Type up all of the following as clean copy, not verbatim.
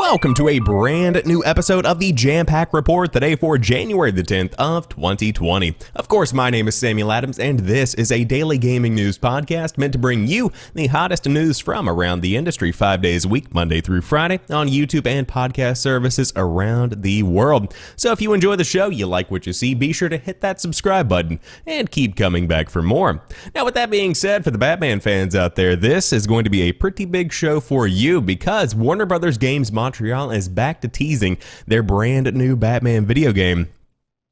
Welcome to a brand new episode of the Jampack Report today for January the 10th of 2020. Of course, my name is Samuel Adams, and this is a daily gaming news podcast meant to bring you the hottest news from around the industry 5 days a week, Monday through Friday, on YouTube and podcast services around the world. So if you enjoy the show, you like what you see, be sure to hit that subscribe button and keep coming back for more. Now, with that being said, for the Batman fans out there, this is going to be a pretty big show for you because Warner Brothers Games Montreal is back to teasing their brand new Batman video game.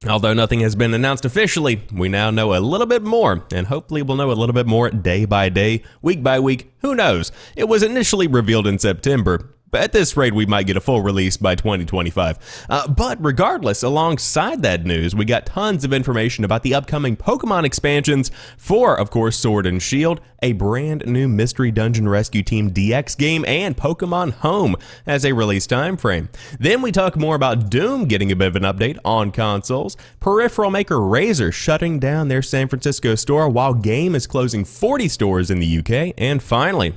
Although nothing has been announced officially, we now know a little bit more, and hopefully we'll know a little bit more day by day, week by week, who knows. It was initially revealed in September, but at this rate we might get a full release by 2025. But regardless, alongside that news, we got tons of information about the upcoming Pokemon expansions for, of course, Sword and Shield, a brand new Mystery Dungeon Rescue Team DX game, and Pokémon Home as a release time frame. Then we talk more about Doom getting a bit of an update on consoles, Peripheral maker Razer shutting down their San Francisco store while Game is closing 40 stores in the UK, and finally,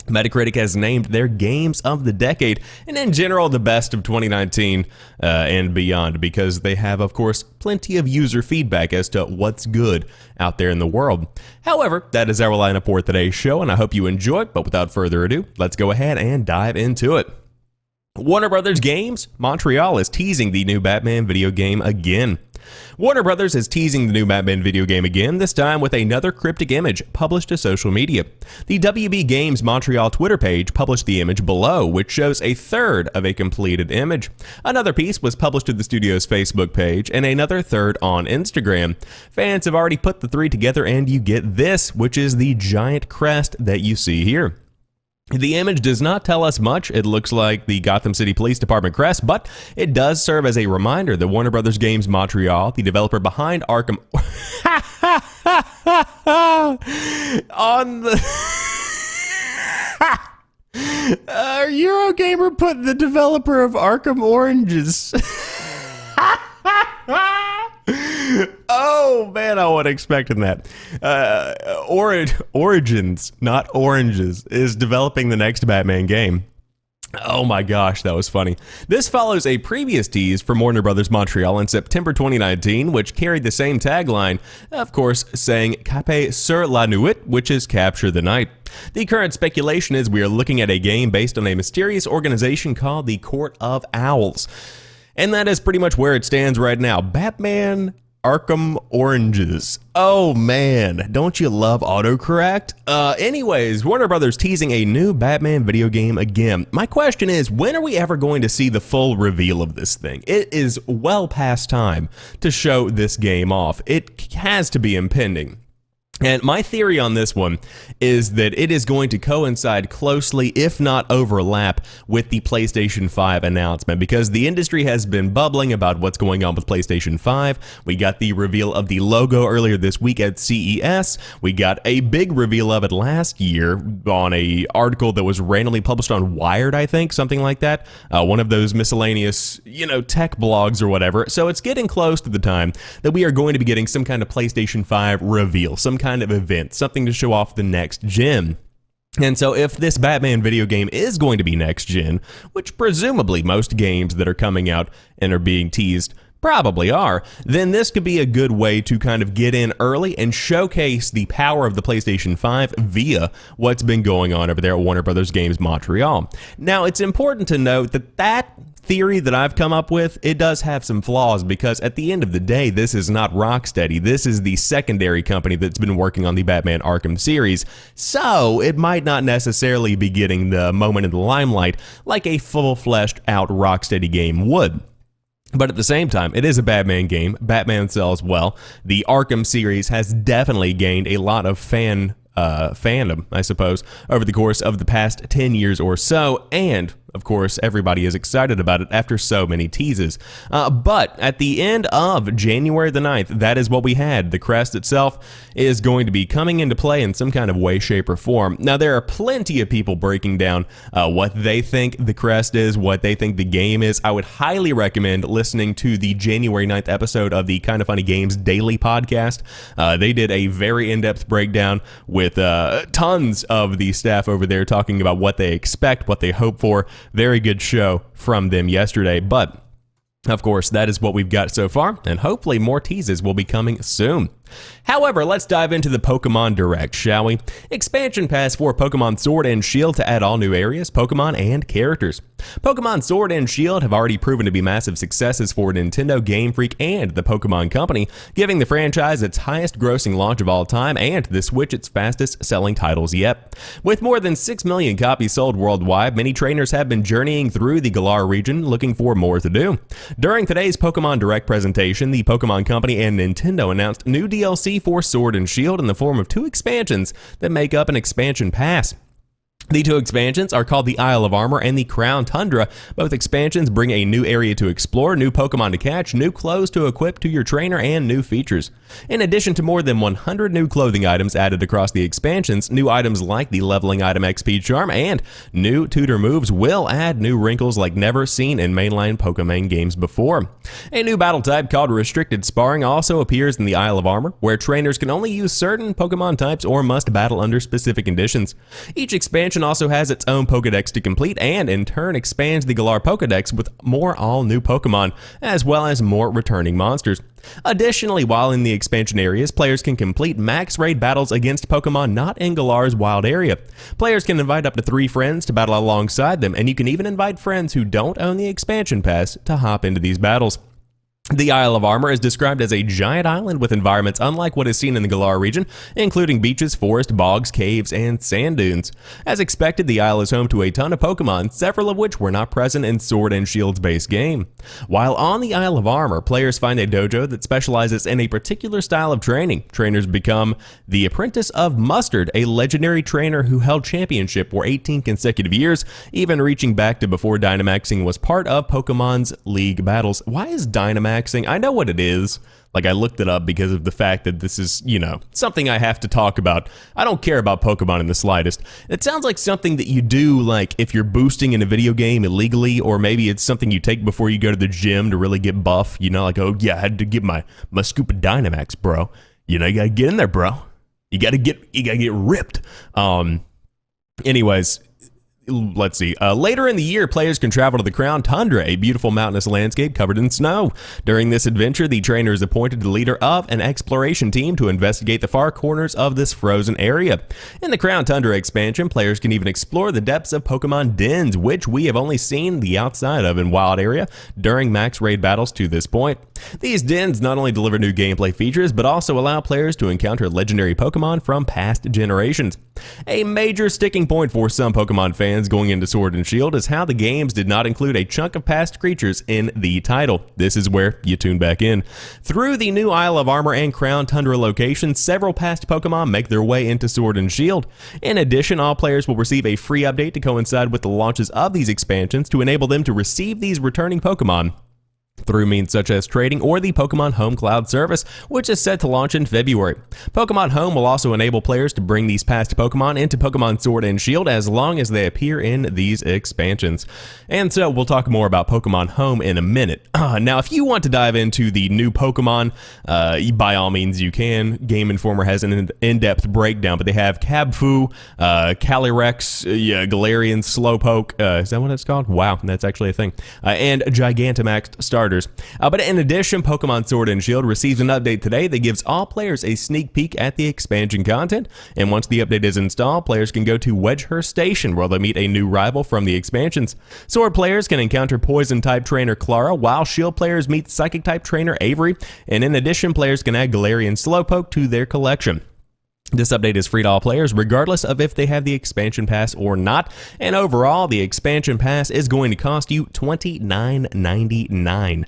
METACRITIC has named their games of the decade, and in general the best of 2019 and beyond, because they have, of course, plenty of user feedback as to what's good out there in the world. However, that is our lineup for today's show, and I hope you enjoy it, but without further ado, let's go ahead and dive into it. Warner Brothers Games Montreal is teasing the new Batman video game again. Warner Brothers is teasing the new Batman video game again, this time with another cryptic image published to social media. The WB Games Montreal Twitter page published the image below, which shows a third of a completed image. Another piece was published to the studio's Facebook page, and another third on Instagram. Fans have already put the three together, and you get this, which is the giant crest that you see here. The image does not tell us much. It looks like the Gotham City Police Department crest, but it does serve as a reminder that Warner Brothers Games Montreal, the developer behind Arkham, on the Eurogamer put the developer of Arkham Oranges. Oh man, I wasn't expecting that. Origins, not Oranges, is developing the next Batman game. Oh my gosh, that was funny. This follows a previous tease from Warner Brothers Montreal in September 2019, which carried the same tagline, of course, saying Cape sur la nuit, which is Capture the Night. The current speculation is we are looking at a game based on a mysterious organization called the Court of Owls. And that is pretty much where it stands right now. Batman Arkham Oranges. Oh man, don't you love autocorrect? Anyways, Warner Brothers teasing a new Batman video game again. My question is, when are we ever going to see the full reveal of this thing? It is well past time to show this game off. It has to be impending. And my theory on this one is that it is going to coincide closely, if not overlap, with the PlayStation 5 announcement, because the industry has been bubbling about what's going on with PlayStation 5. We got the reveal of the logo earlier this week at CES. We got a big reveal of it last year on an article that was randomly published on Wired, I think, something like that. One of those miscellaneous, tech blogs or whatever. So it's getting close to the time that we are going to be getting some kind of PlayStation 5 reveal, some kind of event, something to show off the next gen. And so if this Batman video game is going to be next gen, which presumably most games that are coming out and are being teased probably are, then this could be a good way to kind of get in early and showcase the power of the PlayStation 5 via what's been going on over there at Warner Brothers Games Montreal. Now, it's important to note that theory that I've come up with, it does have some flaws, because at the end of the day, this is not Rocksteady. This is the secondary company that's been working on the Batman Arkham series, so it might not necessarily be getting the moment in the limelight like a full-fleshed out Rocksteady game would. But at the same time, it is a Batman game. Batman sells well. The Arkham series has definitely gained a lot of fandom, I suppose, over the course of the past 10 years or so, and of course, everybody is excited about it after so many teases. But at the end of January the 9th, that is what we had. The crest itself is going to be coming into play in some kind of way, shape, or form. Now, there are plenty of people breaking down what they think the crest is, what they think the game is. I would highly recommend listening to the January 9th episode of the Kinda Funny Games Daily podcast. They did a very in-depth breakdown with tons of the staff over there talking about what they expect, what they hope for, Very good show from them yesterday, but of course, that is what we've got so far, and hopefully more teases will be coming soon. However, let's dive into the Pokemon Direct, shall we? Expansion Pass for Pokemon Sword and Shield to add all new areas, Pokemon, and characters. Pokemon Sword and Shield have already proven to be massive successes for Nintendo, Game Freak, and the Pokemon Company, giving the franchise its highest grossing launch of all time and the Switch its fastest selling titles yet. With more than 6 million copies sold worldwide, many trainers have been journeying through the Galar region looking for more to do. During today's Pokemon Direct presentation, the Pokemon Company and Nintendo announced new DLC for Sword and Shield in the form of 2 expansions that make up an expansion pass. The 2 expansions are called the Isle of Armor and the Crown Tundra. Both expansions bring a new area to explore, new Pokemon to catch, new clothes to equip to your trainer, and new features. In addition to more than 100 new clothing items added across the expansions, new items like the leveling item XP Charm and new tutor moves will add new wrinkles like never seen in mainline Pokemon games before. A new battle type called Restricted Sparring also appears in the Isle of Armor, where trainers can only use certain Pokemon types or must battle under specific conditions. Each expansion also has its own Pokedex to complete and in turn expands the Galar Pokedex with more all-new Pokemon, as well as more returning monsters. Additionally, while in the expansion areas, players can complete max raid battles against Pokemon not in Galar's wild area. Players can invite up to 3 friends to battle alongside them, and you can even invite friends who don't own the expansion pass to hop into these battles. The Isle of Armor is described as a giant island with environments unlike what is seen in the Galar region, including beaches, forests, bogs, caves, and sand dunes. As expected, the isle is home to a ton of Pokemon, several of which were not present in Sword and Shield's base game. While on the Isle of Armor, players find a dojo that specializes in a particular style of training. Trainers become the apprentice of Mustard, a legendary trainer who held championship for 18 consecutive years, even reaching back to before Dynamaxing was part of Pokemon's League battles. Why is Dynamaxing? I know what it is. Like, I looked it up because of the fact that this is, something I have to talk about. I don't care about Pokemon in the slightest. It sounds like something that you do, like, if you're boosting in a video game illegally, or maybe it's something you take before you go to the gym to really get buff. Like, oh, yeah, I had to get my scoop of Dynamax, bro. You gotta get in there, bro. You gotta get ripped. Anyways, let's see. Later in the year, players can travel to the Crown Tundra, a beautiful mountainous landscape covered in snow. During this adventure, the trainer is appointed the leader of an exploration team to investigate the far corners of this frozen area. In the Crown Tundra expansion, players can even explore the depths of Pokemon dens, which we have only seen the outside of in Wild Area during max raid battles to this point. These dens not only deliver new gameplay features, but also allow players to encounter legendary Pokemon from past generations. A major sticking point for some Pokemon fans going into Sword and Shield is how the games did not include a chunk of past creatures in the title. This is where you tune back in. Through the new Isle of Armor and Crown Tundra locations, several past Pokemon make their way into Sword and Shield. In addition, all players will receive a free update to coincide with the launches of these expansions to enable them to receive these returning Pokemon through means such as trading or the Pokemon Home cloud service, which is set to launch in February. Pokemon Home will also enable players to bring these past Pokemon into Pokemon Sword and Shield as long as they appear in these expansions. And so we'll talk more about Pokemon Home in a minute. Now, if you want to dive into the new Pokemon, by all means you can. Game Informer has an in-depth breakdown, but they have Cabfu, Calyrex, Galarian, Slowpoke, is that what it's called? Wow, that's actually a thing. And Gigantamax starters. But in addition, Pokemon Sword and Shield receives an update today that gives all players a sneak peek at the expansion content. And once the update is installed, players can go to Wedgehurst Station, where they'll meet a new rival from the expansions. Sword players can encounter Poison-type trainer Clara, while Shield players meet Psychic-type trainer Avery. And in addition, players can add Galarian Slowpoke to their collection. This update is free to all players, regardless of if they have the expansion pass or not, and overall, the expansion pass is going to cost you $29.99.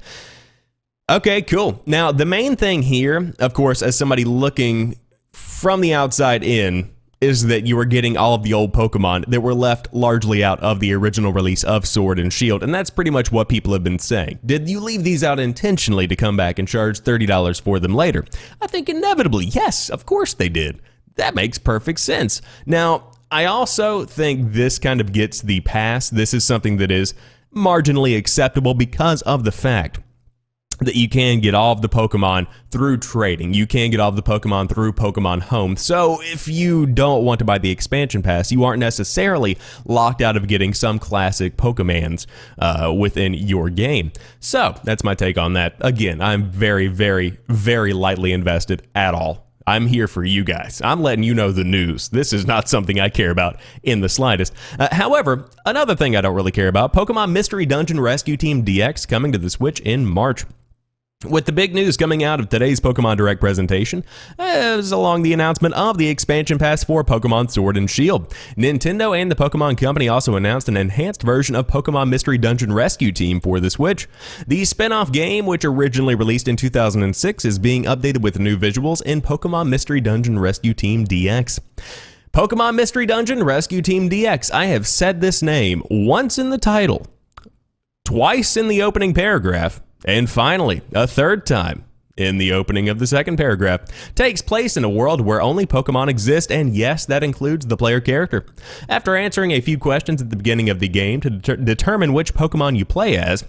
Okay, cool. Now, the main thing here, of course, as somebody looking from the outside in, is that you are getting all of the old Pokemon that were left largely out of the original release of Sword and Shield, and that's pretty much what people have been saying. Did you leave these out intentionally to come back and charge $30 for them later? I think inevitably, yes, of course they did. That makes perfect sense. Now, I also think this kind of gets the pass. This is something that is marginally acceptable because of the fact that you can get all of the Pokemon through trading. You can get all of the Pokemon through Pokemon Home. So if you don't want to buy the expansion pass, you aren't necessarily locked out of getting some classic Pokemans within your game. So that's my take on that. Again, I'm very, very, very lightly invested at all. I'm here for you guys. I'm letting you know the news. This is not something I care about in the slightest. However, another thing I don't really care about, Pokemon Mystery Dungeon Rescue Team DX coming to the Switch in March. With the big news coming out of today's Pokemon Direct presentation, is along the announcement of the expansion pass for Pokemon Sword and Shield. Nintendo and the Pokemon Company also announced an enhanced version of Pokemon Mystery Dungeon Rescue Team for the Switch. The spin-off game, which originally released in 2006, is being updated with new visuals in Pokemon Mystery Dungeon Rescue Team DX. Pokemon Mystery Dungeon Rescue Team DX. I have said this name once in the title, twice in the opening paragraph, and finally, a third time in the opening of the second paragraph. Takes place in a world where only Pokemon exist, and yes, that includes the player character. After answering a few questions at the beginning of the game to determine which Pokemon you play as,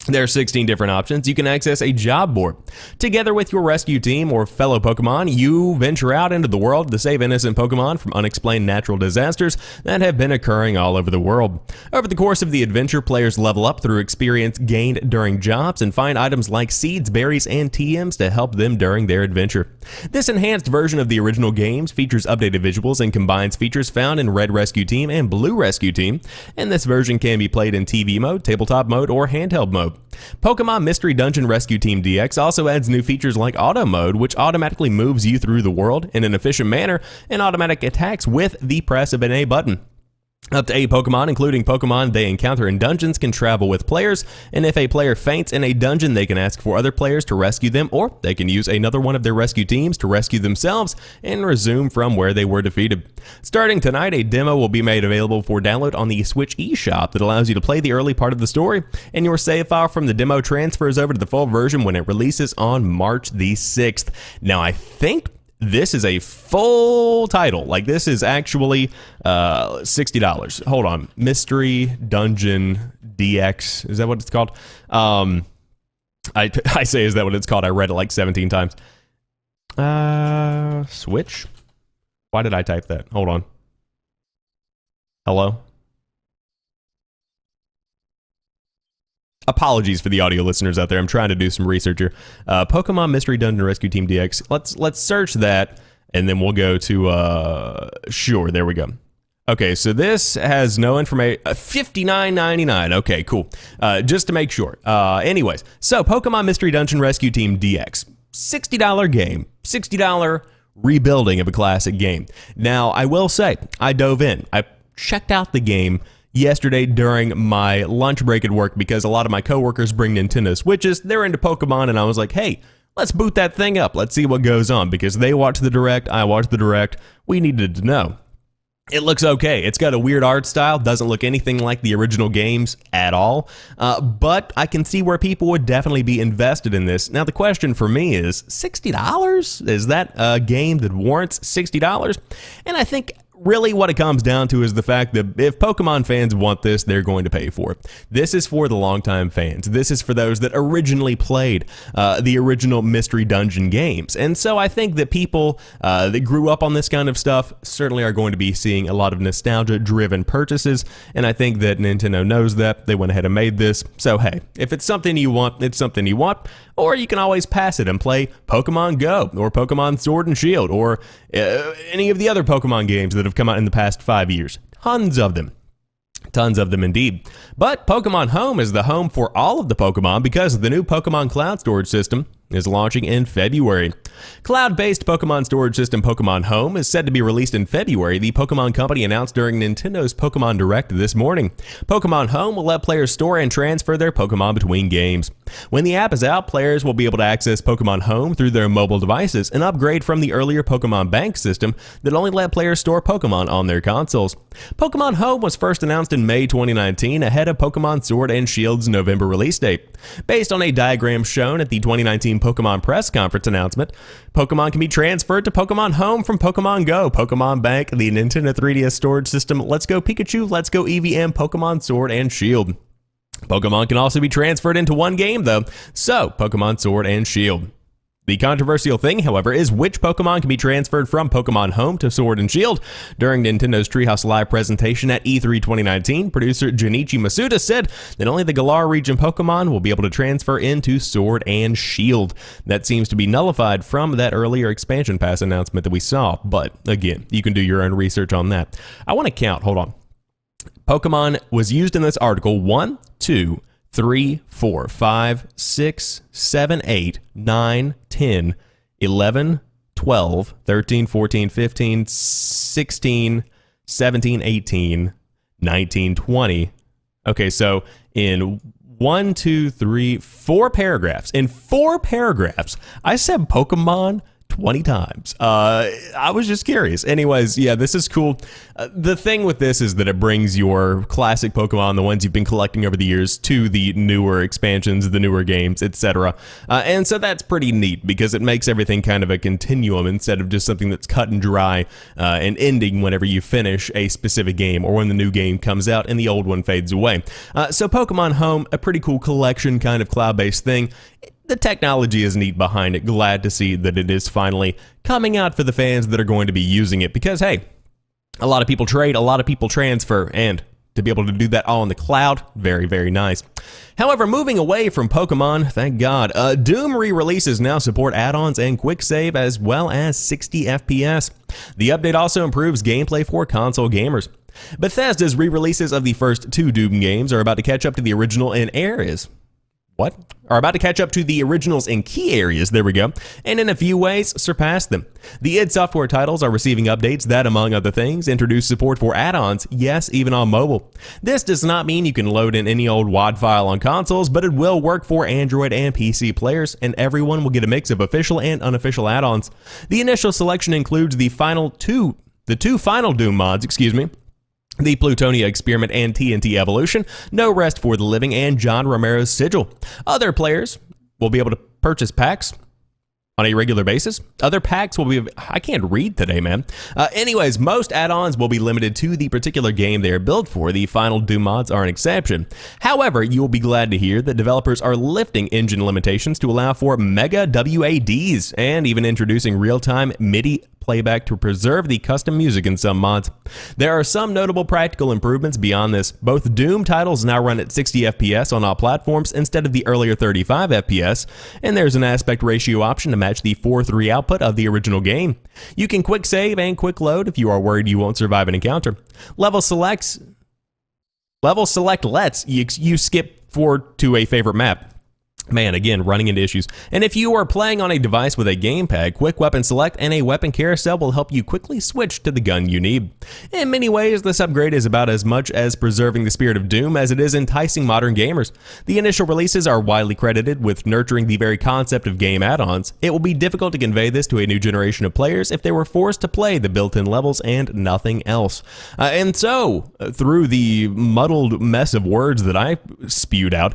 there are 16 different options. You can access a job board. Together with your rescue team or fellow Pokemon, you venture out into the world to save innocent Pokemon from unexplained natural disasters that have been occurring all over the world. Over the course of the adventure, players level up through experience gained during jobs and find items like seeds, berries, and TMs to help them during their adventure. This enhanced version of the original games features updated visuals and combines features found in Red Rescue Team and Blue Rescue Team, and this version can be played in TV mode, tabletop mode, or handheld mode. Pokemon Mystery Dungeon Rescue Team DX also adds new features like Auto Mode, which automatically moves you through the world in an efficient manner and automatic attacks with the press of an A button. Up to 8 Pokemon, including Pokemon they encounter in dungeons, can travel with players, and if a player faints in a dungeon, they can ask for other players to rescue them, or they can use another one of their rescue teams to rescue themselves and resume from where they were defeated. Starting tonight, a demo will be made available for download on the Switch eShop that allows you to play the early part of the story, and your save file from the demo transfers over to the full version when it releases on March the 6th. Now, I think this is a full title. Like, this is actually $60. Hold on. Mystery Dungeon DX. Is that what it's called? I say, is that what it's called? I read it like 17 times. Switch? Why did I type that? Hold on. Hello? Apologies for the audio listeners out there. I'm trying to do some research here. Pokemon Mystery Dungeon Rescue Team DX. Let's search that, and then we'll go to sure. There we go. Okay, so this has no information. $59.99. Okay, cool. Just to make sure. Anyways, so Pokemon Mystery Dungeon Rescue Team DX. $60 game. $60 rebuilding of a classic game. Now, I will say, I dove in. I checked out the game yesterday during my lunch break at work because a lot of my coworkers bring Nintendo Switches. They're into Pokemon, and I was like, hey, let's boot that thing up. Let's see what goes on, because they watched the Direct, I watched the Direct. We needed to know. It looks okay. It's got a weird art style, doesn't look anything like the original games at all, but I can see where people would definitely be invested in this. Now, the question for me is, $60? Is that a game that warrants $60? And I think really what it comes down to is the fact that if Pokemon fans want this, they're going to pay for it. This is for the longtime fans. This is for those that originally played the original Mystery Dungeon games. And so I think that people that grew up on this kind of stuff certainly are going to be seeing a lot of nostalgia-driven purchases, and I think that Nintendo knows that. They went ahead and made this. So hey, if it's something you want, it's something you want. Or you can always pass it and play Pokemon Go or Pokemon Sword and Shield or any of the other Pokemon games that have come out in the past 5 years. Tons of them. Tons of them indeed. But Pokemon Home is the home for all of the Pokemon because the new Pokemon Cloud storage system is launching in February. Cloud-based Pokemon storage system Pokemon Home is said to be released in February, the Pokemon Company announced during Nintendo's Pokemon Direct this morning. Pokemon Home will let players store and transfer their Pokemon between games. When the app is out, players will be able to access Pokemon Home through their mobile devices, an upgrade from the earlier Pokemon Bank system that only let players store Pokemon on their consoles. Pokemon Home was first announced in May 2019 ahead of Pokemon Sword and Shield's November release date. Based on a diagram shown at the 2019 Pokemon press conference announcement, Pokemon can be transferred to Pokemon Home from Pokemon Go, Pokemon Bank, the Nintendo 3DS storage system, Let's Go Pikachu, Let's Go Eevee, and Pokemon Sword and Shield. Pokemon can also be transferred into one game, though, so Pokemon Sword and Shield. The controversial thing, however, is which Pokemon can be transferred from Pokemon Home to Sword and Shield. During Nintendo's Treehouse Live presentation at E3 2019, producer Junichi Masuda said that only the Galar region Pokemon will be able to transfer into Sword and Shield. That seems to be nullified from that earlier expansion pass announcement that we saw, but again, you can do your own research on that. I want to count, hold on. Pokemon was used in this article 1, 2, 3, 4, 5, 6, 7, 8, 9, 10, 11, 12, 13, 14, 15, 16, 17, 18, 19, 20. Okay, so in 1, 2, 3, 4 paragraphs. In 4 paragraphs, I said Pokemon 20 times. I was just curious. Anyways, yeah, this is cool. The thing with this is that it brings your classic Pokemon, the ones you've been collecting over the years, to the newer expansions, the newer games, etc. And so that's pretty neat because it makes everything kind of a continuum instead of just something that's cut and dry and ending whenever you finish a specific game or when the new game comes out and the old one fades away. So Pokemon Home, a pretty cool collection kind of cloud-based thing. The technology is neat behind it. Glad to see that it is finally coming out for the fans that are going to be using it because, hey, a lot of people trade, a lot of people transfer, and to be able to do that all in the cloud, very, very nice. However, moving away from Pokemon, thank God, Doom re-releases now support add-ons and quick save as well as 60 FPS. The update also improves gameplay for console gamers. Bethesda's re-releases of the first 2 Doom games are about to catch up to the original in areas. Are about to catch up to the originals in key areas, there we go, and in a few ways surpass them. The id Software titles are receiving updates that, among other things, introduce support for add-ons, yes, even on mobile. This does not mean you can load in any old WAD file on consoles, but it will work for Android and PC players, and everyone will get a mix of official and unofficial add-ons. The initial selection includes the two final Doom mods, the Plutonia Experiment and TNT Evolution, No Rest for the Living, and John Romero's Sigil. Other players will be able to purchase packs on a regular basis. Other packs will be, I can't read today, man. Anyways, most add-ons will be limited to the particular game they are built for. The final Doom mods are an exception. However, you will be glad to hear that developers are lifting engine limitations to allow for mega WADs and even introducing real-time MIDI playback to preserve the custom music in some mods. There are some notable practical improvements beyond this. Both Doom titles now run at 60 FPS on all platforms instead of the earlier 35 FPS, and there's an aspect ratio option to match the 4:3 output of the original game. You can quick save and quick load if you are worried you won't survive an encounter. Level select lets you skip forward to a favorite map. Man, again, running into issues. And if you are playing on a device with a gamepad, quick weapon select and a weapon carousel will help you quickly switch to the gun you need. In many ways, this upgrade is about as much as preserving the spirit of Doom as it is enticing modern gamers. The initial releases are widely credited with nurturing the very concept of game add-ons. It will be difficult to convey this to a new generation of players if they were forced to play the built-in levels and nothing else. And so, through the muddled mess of words that I spewed out,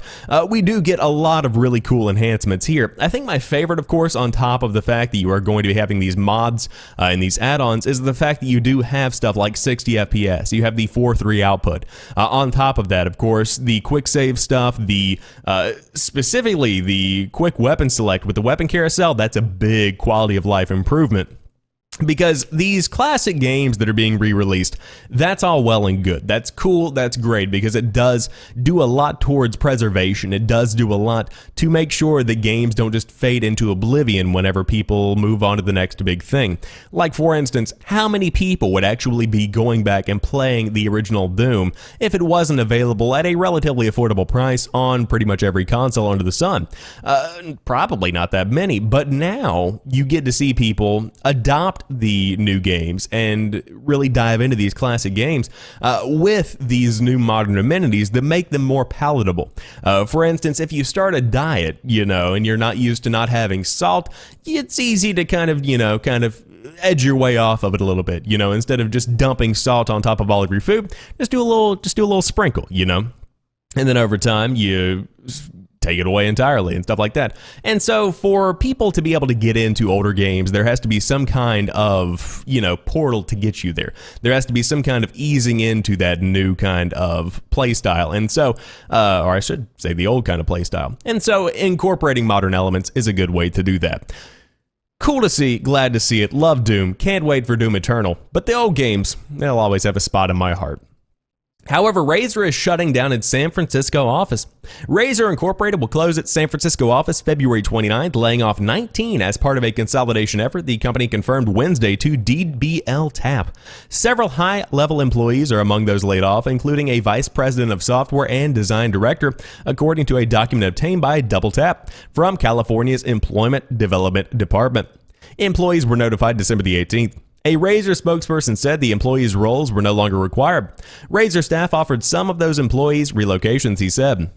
we do get a lot of really cool enhancements here. I think my favorite, of course, on top of the fact that you are going to be having these mods and these add-ons, is the fact that you do have stuff like 60 FPS. You have the 4:3 output. On top of that, of course, the quick save stuff, the specifically the quick weapon select with the weapon carousel, that's a big quality of life improvement. Because these classic games that are being re-released, that's all well and good. That's cool, that's great, because it does do a lot towards preservation. It does do a lot to make sure that games don't just fade into oblivion whenever people move on to the next big thing. Like, for instance, how many people would actually be going back and playing the original Doom if it wasn't available at a relatively affordable price on pretty much every console under the sun? Probably not that many, but now you get to see people adopt the new games and really dive into these classic games with these new modern amenities that make them more palatable. For instance, if you start a diet, and you're not used to not having salt, it's easy to kind of edge your way off of it a little bit, instead of just dumping salt on top of all of your food, just do a little sprinkle, and then over time you take it away entirely and stuff like that. And so for people to be able to get into older games, there has to be some kind of, portal to get you there. There has to be some kind of easing into that new kind of play style. And so, or I should say the old kind of play style. And so incorporating modern elements is a good way to do that. Cool to see, glad to see it, love Doom, can't wait for Doom Eternal. But the old games, they'll always have a spot in my heart. However, Razer is shutting down its San Francisco office. Razer Incorporated will close its San Francisco office February 29th, laying off 19 as part of a consolidation effort the company confirmed Wednesday to DBL Tap. Several high-level employees are among those laid off, including a vice president of software and design director, according to a document obtained by Double Tap from California's Employment Development Department. Employees were notified December the 18th. A Razer spokesperson said the employees' roles were no longer required. Razer staff offered some of those employees relocations, he said.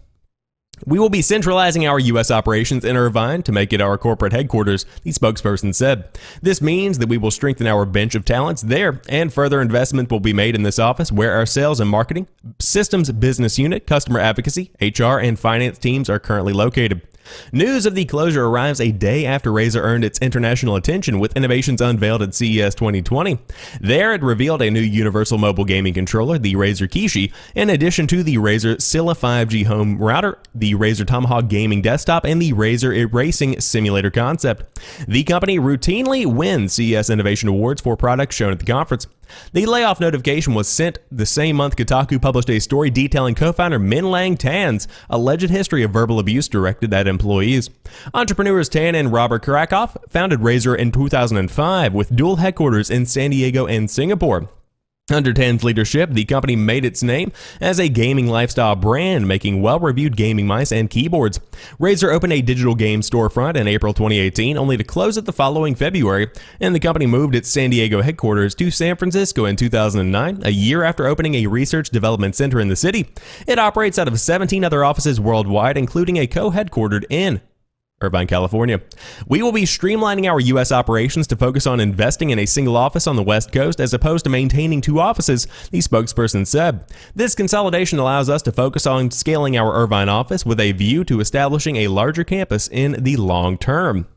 We will be centralizing our U.S. operations in Irvine to make it our corporate headquarters, the spokesperson said. This means that we will strengthen our bench of talents there, and further investment will be made in this office where our sales and marketing, systems business unit, customer advocacy, HR, and finance teams are currently located. News of the closure arrives a day after Razer earned its international attention with innovations unveiled at CES 2020. There, it revealed a new universal mobile gaming controller, the Razer Kishi, in addition to the Razer Scylla 5G home router, the Razer Tomahawk gaming desktop, and the Razer Racing Simulator concept. The company routinely wins CES Innovation Awards for products shown at the conference. The layoff notification was sent the same month Kotaku published a story detailing co-founder Min Lang Tan's alleged history of verbal abuse directed at employees. Entrepreneurs Tan and Robert Krakoff founded Razer in 2005 with dual headquarters in San Diego and Singapore. Under Tan's leadership, the company made its name as a gaming lifestyle brand, making well-reviewed gaming mice and keyboards. Razer opened a digital game storefront in April 2018, only to close it the following February, and the company moved its San Diego headquarters to San Francisco in 2009, a year after opening a research development center in the city. It operates out of 17 other offices worldwide, including a co-headquartered in Irvine, California. We will be streamlining our U.S. operations to focus on investing in a single office on the West Coast as opposed to maintaining two offices, the spokesperson said. This consolidation allows us to focus on scaling our Irvine office with a view to establishing a larger campus in the long term.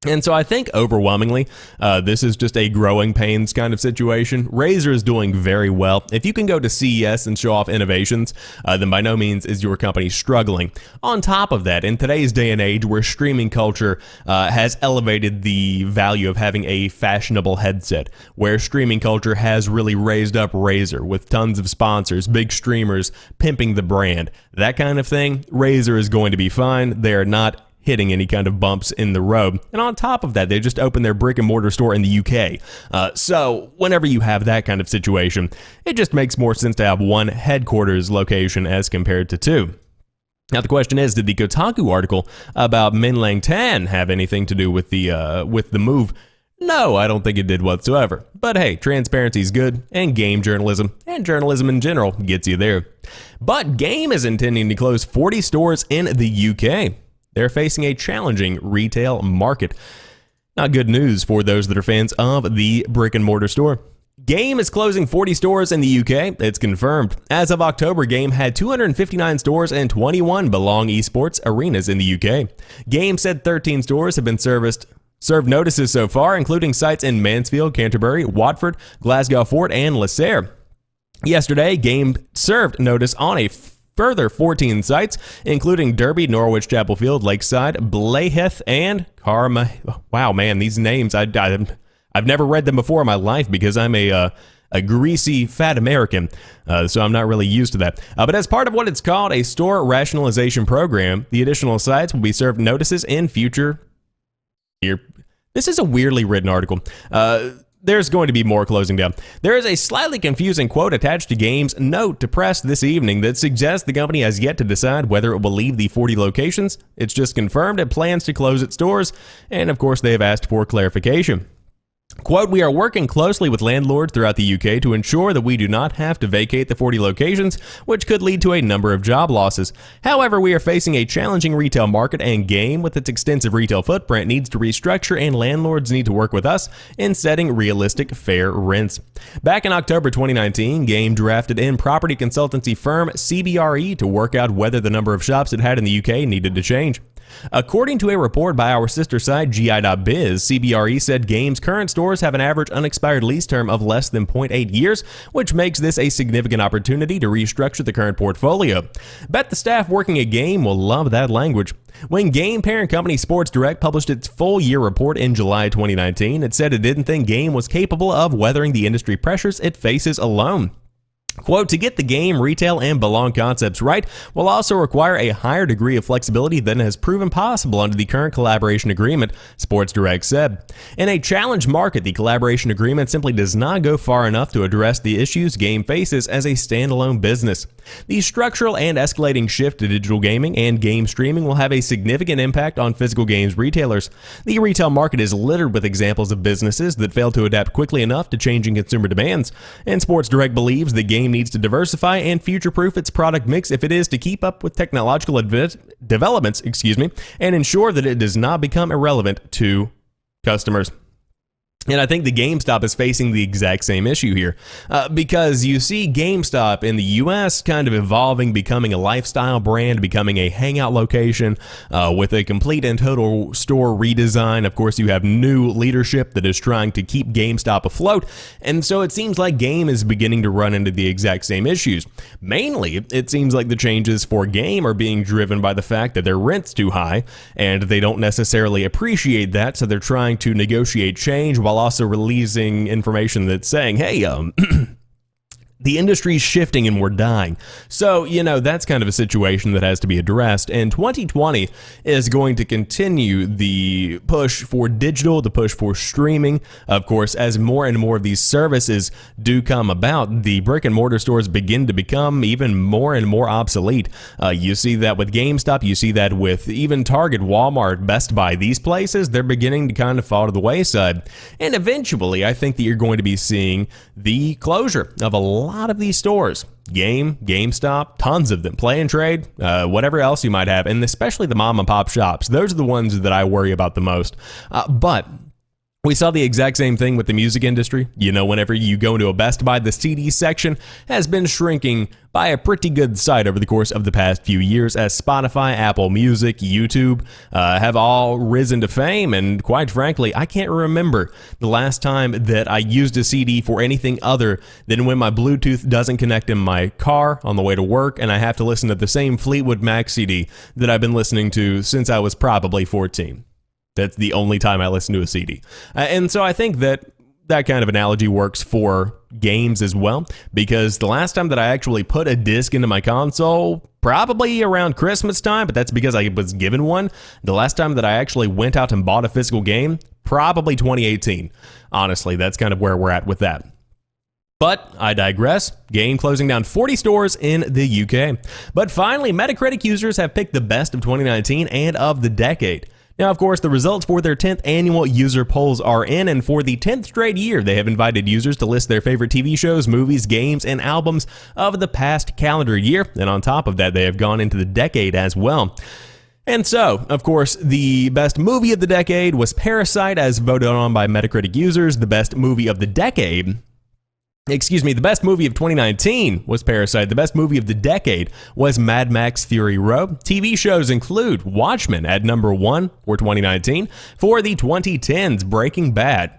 And so I think overwhelmingly, this is just a growing pains kind of situation. Razer is doing very well. If you can go to CES and show off innovations, then by no means is your company struggling. On top of that, in today's day and age where streaming culture has elevated the value of having a fashionable headset, where streaming culture has really raised up Razer with tons of sponsors, big streamers pimping the brand, that kind of thing, Razer is going to be fine. They're not hitting any kind of bumps in the road. And on top of that, they just opened their brick and mortar store in the UK. So whenever you have that kind of situation, it just makes more sense to have one headquarters location as compared to two. Now the question is, did the Kotaku article about Min Lang Tan have anything to do with the move? No, I don't think it did whatsoever. But hey, transparency is good, and game journalism, and journalism in general, gets you there. But Game is intending to close 40 stores in the UK. They're facing a challenging retail market. Not good news for those that are fans of the brick and mortar store. Game is closing 40 stores in the UK. It's confirmed. As of October, Game had 259 stores and 21 Belong esports arenas in the UK. Game said 13 stores have been served notices so far, including sites in Mansfield, Canterbury, Watford, Glasgow Fort, and Lacer. Yesterday, Game served notice on a further 14 sites, including Derby, Norwich, Chapel Field, Lakeside, Blayheath, and Karma. Wow, man, these names, I've never read them before in my life because I'm a greasy, fat American, so I'm not really used to that. But as part of what it's called a store rationalization program, the additional sites will be served notices in future. This is a weirdly written article. There's going to be more closing down. There is a slightly confusing quote attached to Game's note to press this evening that suggests the company has yet to decide whether it will leave the 40 locations. It's just confirmed it plans to close its stores, and of course they have asked for clarification. Quote, "We are working closely with landlords throughout the UK to ensure that we do not have to vacate the 40 locations, which could lead to a number of job losses. However, we are facing a challenging retail market, and Game, with its extensive retail footprint, needs to restructure, and landlords need to work with us in setting realistic, fair rents." Back in October 2019, Game drafted in property consultancy firm CBRE to work out whether the number of shops it had in the UK needed to change. According to a report by our sister site GI.biz, CBRE said Game's current stores have an average unexpired lease term of less than 0.8 years, which makes this a significant opportunity to restructure the current portfolio. Bet the staff working at Game will love that language. When Game parent company Sports Direct published its full year report in July 2019, it said it didn't think Game was capable of weathering the industry pressures it faces alone. Quote, "To get the Game, retail, and belong concepts right will also require a higher degree of flexibility than has proven possible under the current collaboration agreement," Sports Direct said. "In a challenged market, the collaboration agreement simply does not go far enough to address the issues Game faces as a standalone business. The structural and escalating shift to digital gaming and game streaming will have a significant impact on physical games retailers. The retail market is littered with examples of businesses that fail to adapt quickly enough to changing consumer demands, and Sports Direct believes the Game needs to diversify and future-proof its product mix if it is to keep up with technological developments, and ensure that it does not become irrelevant to customers." And I think the GameStop is facing the exact same issue here, because you see GameStop in the US kind of evolving, becoming a lifestyle brand, becoming a hangout location with a complete and total store redesign. Of course, you have new leadership that is trying to keep GameStop afloat, and so it seems like Game is beginning to run into the exact same issues. Mainly, it seems like the changes for Game are being driven by the fact that their rent's too high, and they don't necessarily appreciate that, so they're trying to negotiate change while also releasing information that's saying, hey, the industry's shifting and we're dying. So, that's kind of a situation that has to be addressed. And 2020 is going to continue the push for digital, the push for streaming. Of course, as more and more of these services do come about, the brick and mortar stores begin to become even more and more obsolete. You see that with GameStop, you see that with even Target, Walmart, Best Buy. These places, they're beginning to kind of fall to the wayside. And eventually, I think that you're going to be seeing the closure of a lot of these stores. GameStop, tons of them. Play and Trade, whatever else you might have, and especially the mom and pop shops. Those are the ones that I worry about the most. But we saw the exact same thing with the music industry. Whenever you go into a Best Buy, the CD section has been shrinking by a pretty good sight over the course of the past few years as Spotify, Apple Music, YouTube have all risen to fame. And quite frankly, I can't remember the last time that I used a CD for anything other than when my Bluetooth doesn't connect in my car on the way to work and I have to listen to the same Fleetwood Mac CD that I've been listening to since I was probably 14. That's the only time I listen to a CD. And so I think that kind of analogy works for games as well, because the last time that I actually put a disc into my console, probably around Christmas time, but that's because I was given one. The last time that I actually went out and bought a physical game, probably 2018. Honestly, that's kind of where we're at with that. But I digress. Game closing down 40 stores in the UK. But finally, Metacritic users have picked the best of 2019 and of the decade. Now, of course, the results for their 10th annual user polls are in, and for the 10th straight year, they have invited users to list their favorite TV shows, movies, games, and albums of the past calendar year. And on top of that, they have gone into the decade as well. And so, of course, the best movie of the decade was Parasite, as voted on by Metacritic users. The best movie of the decade... the best movie of 2019 was Parasite. The best movie of the decade was Mad Max Fury Road. TV shows include Watchmen at number 1 for 2019. For the 2010s, Breaking Bad.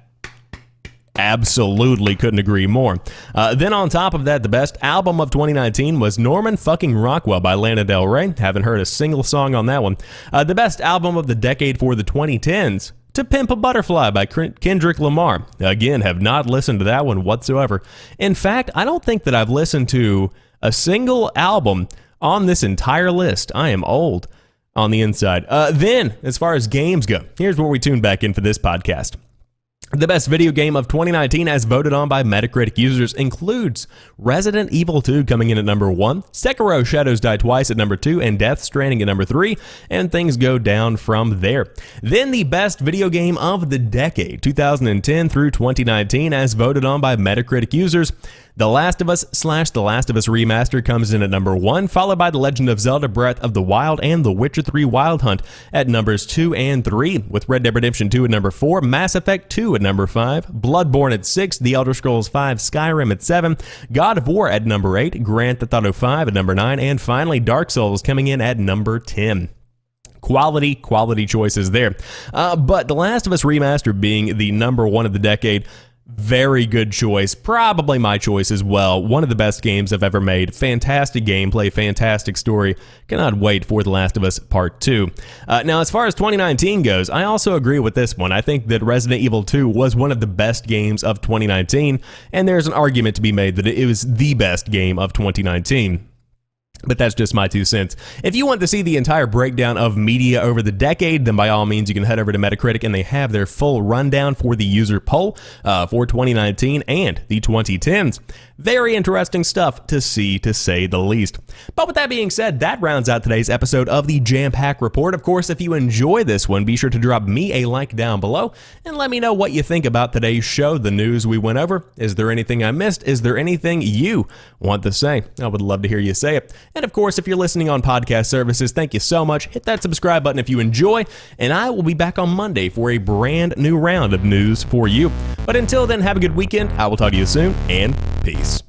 Absolutely couldn't agree more. Then on top of that, the best album of 2019 was Norman fucking Rockwell by Lana Del Rey. Haven't heard a single song on that one. The best album of the decade for the 2010s, To Pimp a Butterfly by Kendrick Lamar. Again, have not listened to that one whatsoever. In fact, I don't think that I've listened to a single album on this entire list. I am old on the inside. Then, as far as games go, here's where we tune back in for this podcast. The best video game of 2019 as voted on by Metacritic users includes Resident Evil 2 coming in at number 1, Sekiro Shadows Die Twice at number 2, and Death Stranding at number 3, and things go down from there. Then the best video game of the decade, 2010 through 2019 as voted on by Metacritic users, The Last of Us / The Last of Us Remastered comes in at number 1, followed by The Legend of Zelda Breath of the Wild and The Witcher 3 Wild Hunt at numbers 2 and 3, with Red Dead Redemption 2 at number 4, Mass Effect 2 at number 5, Bloodborne at 6, The Elder Scrolls V Skyrim at 7, God of War at number 8, Grand Theft Auto 5 at number 9, and finally Dark Souls coming in at number 10. Quality choices there. But The Last of Us Remastered being the number 1 of the decade, very good choice. Probably my choice as well. One of the best games I've ever made. Fantastic gameplay, fantastic story. Cannot wait for The Last of Us Part 2. Now, as far as 2019 goes, I also agree with this one. I think that Resident Evil 2 was one of the best games of 2019, and there's an argument to be made that it was the best game of 2019. But that's just my 2 cents. If you want to see the entire breakdown of media over the decade, then by all means you can head over to Metacritic and they have their full rundown for the user poll for 2019 and the 2010s. Very interesting stuff to see, to say the least. But with that being said, that rounds out today's episode of the Jampack Report. Of course, if you enjoy this one, be sure to drop me a like down below and let me know what you think about today's show, the news we went over. Is there anything I missed? Is there anything you want to say? I would love to hear you say it. And of course, if you're listening on podcast services, thank you so much. Hit that subscribe button if you enjoy, and I will be back on Monday for a brand new round of news for you. But until then, have a good weekend. I will talk to you soon, and peace.